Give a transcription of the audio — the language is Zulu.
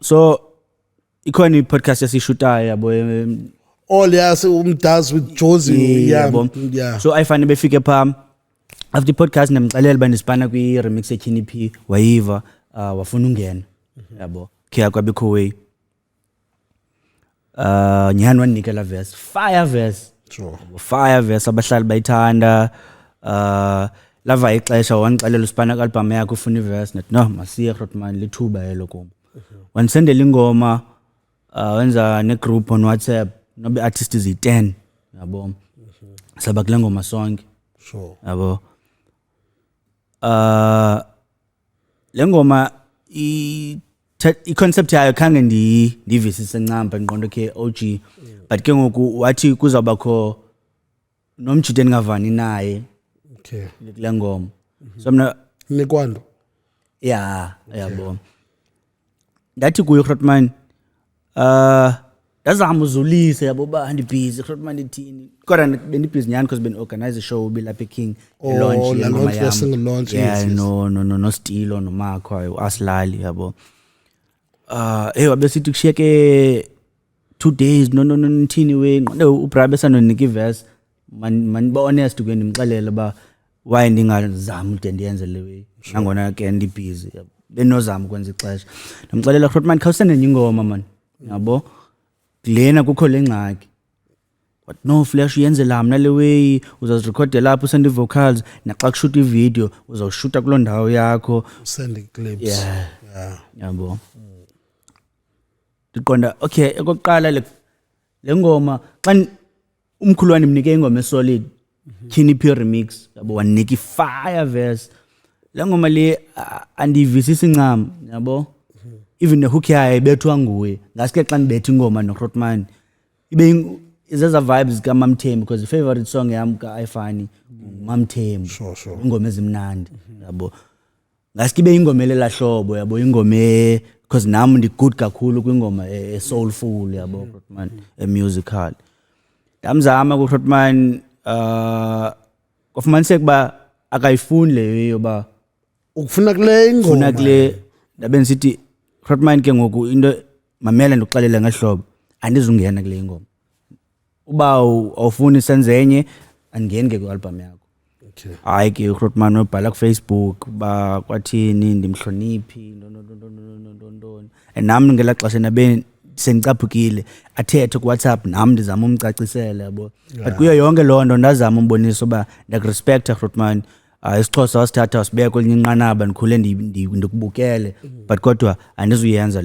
So ikhona i-podcast esishutayo yabo all yes does with Josie yabo. So ayifane befike pha after podcast nemxelela banisipana kwi remix eKini P wayiva wafuna ungena yabo khe kwabekho way nyani wanikela verse fire verse sure fire verse abahlali bayithanda lava ixesha wanixelela usipana album yakhe ufuna iverse net no masiye Grootman lithuba yelo kum wanisendela ingoma wenza ne group on WhatsApp nobe artists zi10 yabo saba kule ngoma sonke sure yabo le ngoma i-concept yayo khange ndivisise ncamba ngiqonda ke OG but ke ngoku wathi kuzawuba kho nomjito engavani naye okay kule ngoma so mina nikwando yabo ndathi kuyo Grootman ndazama uzulise yabo ba ndibhizi Grootman ithini kodwa bendibhizi nyani because organize a show bilapha eKing launch yengoma yami yeah no Stilo no Marco uAslali yabo wabesithi kushiyeke 2 days no nithini we uBraba sanonika iverse man ba honest kweni ngixelela ba why ndingazama ukuthi ndiyenze le way nangona ke ndibhizi benozama ukwenza ixesha ndimxelela Grootman khawusene ingoma man yabo kulena kukho lengxaki but no flash yenze la mina le way uzazirecorda lapho usende vocals naxa kushoot ivideo uzawushoota kuloo ndawo yakho send clips yeah yabo ndiqonda okay ekokuqala le ngoma xa umkhulwane imnike ingoma esolid Kini P remix yabo wanika fire verse le ngoma le andivisisi ncam yabo even the hook yayo ibethwa nguwe ngaske xa nibethe ingoma noGrootman ibe izeza vibes ka Mamthembu because the favorite song yami ka ayifani Mamthembu sure ingoma ezimnandi yabo ngaske ibe ingoma lela hlobo yabo ingoma because nami ndi good kakhulu kwingoma soulful yabo Grootman musical damzama ku Grootman kufumaniseka ba akayifuni leyo ba ukufuna kule ingoma ufuna kule ndabe nsithi Grootman ke ngoku into mamela ndikuxelela ngehlobo andizungena kule ingoma uba awufuni senze enye andingeni ke ku album yakho okay hayi ke Grootman ubhala ku Facebook ba kwathini ndimhloniphi no nami ngela xesha nabe sengicaphukile athethe ku WhatsApp nami ndizama umcacisela yabo but kuyo yonke loo nto ndazama umbonisa uba ndakurespecta Grootman isiXhosa wasithatha wasibeka kwelinye inqanaba ndikhule ndikubukele but kodwa andizuyenza